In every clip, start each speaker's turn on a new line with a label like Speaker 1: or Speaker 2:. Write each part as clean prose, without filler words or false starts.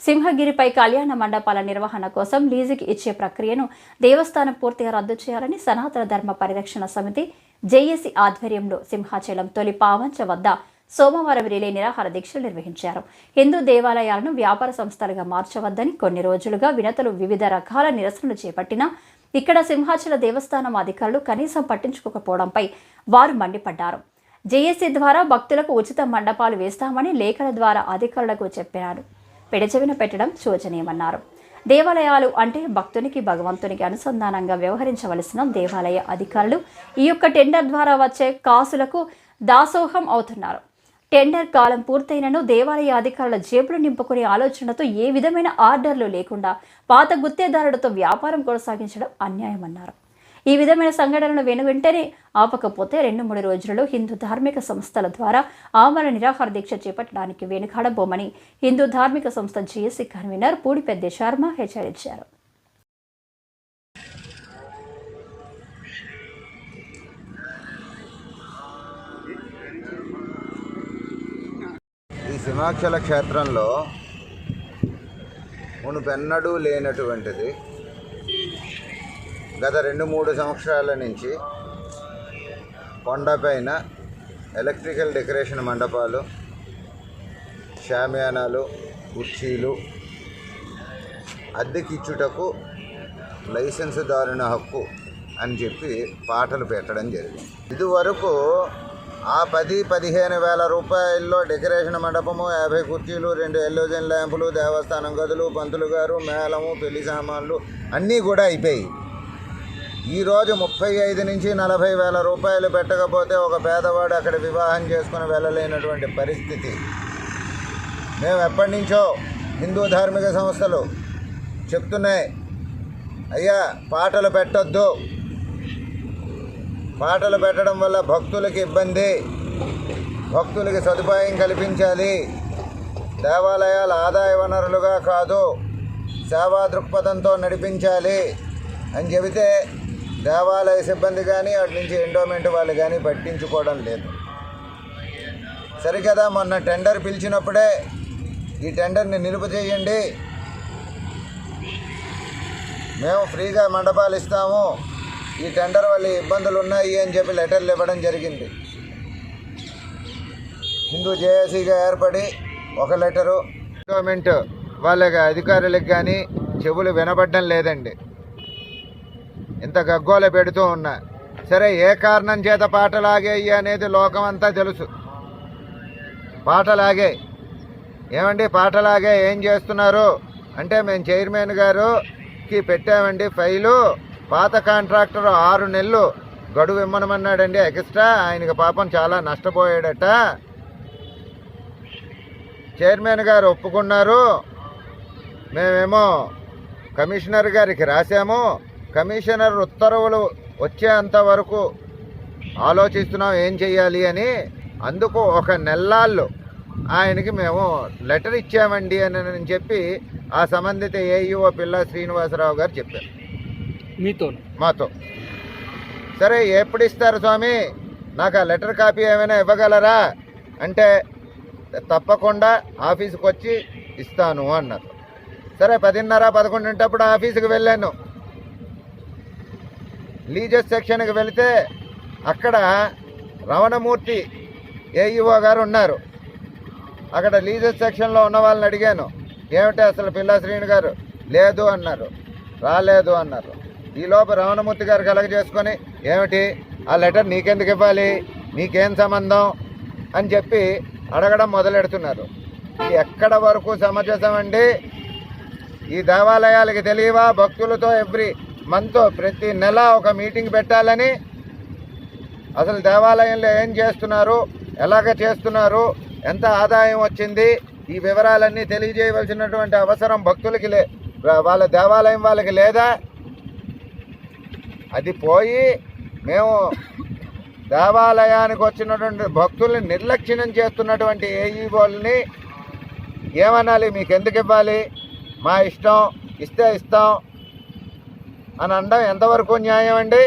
Speaker 1: సింహగిరిపై కళ్యాణ మండపాల నిర్వహణ కోసం లీజుకి ఇచ్చే ప్రక్రియను దేవస్థానం పూర్తిగా రద్దు చేయాలని సనాతన ధర్మ పరిరక్షణ సమితి జేఏసీ ఆధ్వర్యంలో సింహాచలం తొలి పావంచ వద్ద సోమవారం రిలే నిరాహార దీక్షలు నిర్వహించారు. హిందూ దేవాలయాలను వ్యాపార సంస్థలుగా మార్చవద్దని కొన్ని రోజులుగా వినతులు వివిధ రకాల నిరసనలు చేపట్టినా ఇక్కడ సింహాచల దేవస్థానం అధికారులు కనీసం పట్టించుకోకపోవడంపై వారు మండిపడ్డారు. జేఏసీ ద్వారా భక్తులకు ఉచిత మండపాలు వేస్తామని లేఖల ద్వారా అధికారులకు చెప్పారు. పెడచెవిన పెట్టడం శోచనీయమన్నారు. దేవాలయాలు అంటే భక్తునికి భగవంతునికి అనుసంధానంగా వ్యవహరించవలసిన దేవాలయ అధికారులు ఈ యొక్క టెండర్ ద్వారా వచ్చే కాసులకు దాసోహం అవుతున్నారు. టెండర్ కాలం పూర్తయినను దేవాలయ అధికారుల జేబులు నింపుకునే ఆలోచనతో ఏ విధమైన ఆర్డర్లు లేకుండా పాత గుత్తేదారులతో వ్యాపారం కొనసాగించడం అన్యాయమన్నారు. ఈ విధమైన సంఘటనలు వెంటనే ఆపకపోతే 2-3 రోజులలో హిందూ ధార్మిక సంస్థల ద్వారా ఆమరణ నిరాహార దీక్ష చేపట్టడానికి వెనుకాడబోమని హిందూ ధార్మిక సంస్థ జేఏసీ కన్వీనర్ పూడిపెద్ద శర్మ హెచ్చరించారు.
Speaker 2: ఈ సింహాచల క్షేత్రంలో మునుపెన్నడూ లేనటువంటిది గత 2-3 సంవత్సరాల నుంచి కొండపైన ఎలక్ట్రికల్ డెకరేషన్ మండపాలు, షామియానాలు, కుర్చీలు అద్దెకిచ్చుటకు లైసెన్సుదారుని హక్కు అని చెప్పి పాటలు పెట్టడం జరిగింది. ఇదివరకు ఆ 10-15 వేల రూపాయల్లో డెకరేషన్ మండపము, 50 కుర్చీలు, 2 ఎల్లోజన్ ల్యాంపులు, దేవస్థానం గదులు, పంతులు గారు, మేళము, పెళ్లి సామాన్లు అన్నీ కూడా అయిపోయి ఈరోజు 35 నుంచి 40 వేల రూపాయలు పెట్టకపోతే ఒక పేదవాడు అక్కడ వివాహం చేసుకుని వెళ్ళలేనటువంటి పరిస్థితి. మేము ఎప్పటి నుంచో హిందూ ధార్మిక సంస్థలు చెప్తున్నాయి, అయ్యా పాటలు పెట్టొద్దు, పాటలు పెట్టడం వల్ల భక్తులకి ఇబ్బంది, భక్తులకి సదుపాయం కల్పించాలి, దేవాలయాల ఆదాయ వనరులుగా కాదు సేవా దృక్పథంతో నడిపించాలి అని చెబితే దేవాలయ సిబ్బంది కానీ అటు నుంచి ఎండోమెంట్ వాళ్ళు కానీ పట్టించుకోవడం లేదు. సరికదా మొన్న టెండర్ పిలిచినప్పుడే ఈ టెండర్ని నిలుపు చేయండి, మేము ఫ్రీగా మండపాలు ఇస్తాము, ఈ టెండర్ వల్ల ఇబ్బందులు ఉన్నాయి అని చెప్పి లెటర్లు ఇవ్వడం జరిగింది. హిందూ జేఏసీగా ఏర్పడి ఒక లెటరు గవర్నమెంట్ వాళ్ళకి అధికారులకు కానీ చెవులు వినబడడం లేదండి. ఇంత గగ్గోల పెడుతూ ఉన్నా సరే, ఏ కారణం చేత పాటలాగాయి అనేది లోకం అంతా తెలుసు. పాటలాగే ఏమండి, పాటలాగే ఏం చేస్తున్నారు అంటే మేము చైర్మన్ గారుకి పెట్టామండి ఫైలు, పాత కాంట్రాక్టర్ 6 నెలలు గడువు ఇమ్మనమన్నాడండి ఎక్స్ట్రా, ఆయనకి పాపం చాలా నష్టపోయాడట. చైర్మన్ గారు ఒప్పుకున్నారు, మేమేమో కమిషనర్ గారికి రాసాము, కమిషనర్ ఉత్తర్వులు వచ్చేంత వరకు ఆలోచిస్తున్నాం ఏం చెయ్యాలి అని. అందుకు 1 నెలల్లో ఆయనకి మేము లెటర్ ఇచ్చామండి అని చెప్పి ఆ సంబంధిత ఏఈఓ పిల్ల శ్రీనివాసరావు గారు చెప్పారు మాతో. సరే ఎప్పుడు ఇస్తారు స్వామి, నాకు ఆ లెటర్ కాపీ ఏమైనా ఇవ్వగలరా అంటే తప్పకుండా ఆఫీస్కి వచ్చి ఇస్తాను అన్నారు. సరే 10:30-11 ఆఫీస్కి వెళ్ళాను. లీజెస్ సెక్షన్కి వెళితే అక్కడ రమణమూర్తి ఏఈఓ గారు ఉన్నారు. అక్కడ లీజెస్ సెక్షన్లో ఉన్న వాళ్ళని అడిగాను, ఏమిటి అసలు పిల్ల శ్రీని గారు లేదు అన్నారు, రాలేదు అన్నారు. ఈలోపు రమణమూర్తి గారు కలగజేసుకొని ఏమిటి ఆ లెటర్ నీకెందుకు ఇవ్వాలి, నీకేం సంబంధం అని చెప్పి అడగడం మొదలెడుతున్నారు. ఇది ఎక్కడ వరకు సమంజసం అండి? ఈ దేవాలయాలకి తెలియవా భక్తులతో ఎవ్రీ మంత్ ప్రతి నెల ఒక మీటింగ్ పెట్టాలని? అసలు దేవాలయంలో ఏం చేస్తున్నారు, ఎలాగ చేస్తున్నారు, ఎంత ఆదాయం వచ్చింది, ఈ వివరాలన్నీ తెలియజేయవలసినటువంటి అవసరం భక్తులకి వాళ్ళ దేవాలయం వాళ్ళకి లేదా? అది పోయి మేము దేవాలయానికి వచ్చినటువంటి భక్తుల్ని నిర్లక్ష్యం చేస్తున్నటువంటి ఏఈఓల్ని ఏమనాలి? మీకు ఎందుకు ఇవ్వాలి, మా ఇష్టం, ఇస్తే ఇస్తాం అని అనడం ఎంతవరకు న్యాయం అండి?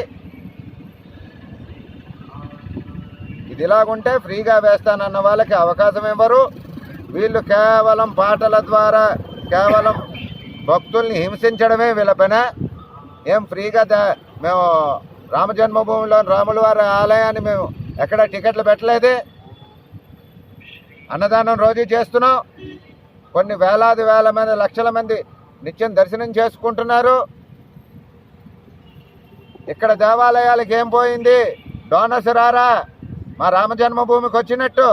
Speaker 2: ఇది ఇలాగుంటే ఫ్రీగా వేస్తానన్న వాళ్ళకి అవకాశం ఇవ్వరు. వీళ్ళు కేవలం పాటల ద్వారా కేవలం భక్తుల్ని హింసించడమే వీళ్ళ పైన. ఏం ఫ్రీగా మేము రామ జన్మభూమిలో రాముల వారి ఆలయాన్ని మేము ఎక్కడ టికెట్లు పెట్టలేదే. అన్నదానం రోజు చేస్తున్నాం. కొన్ని వేల మంది లక్షల మంది నిత్యం దర్శనం చేసుకుంటున్నారు. ఇక్కడ దేవాలయాలకు ఏం పోయింది? డోనర్స్ రారా మా రామ జన్మభూమికి వచ్చినట్టు?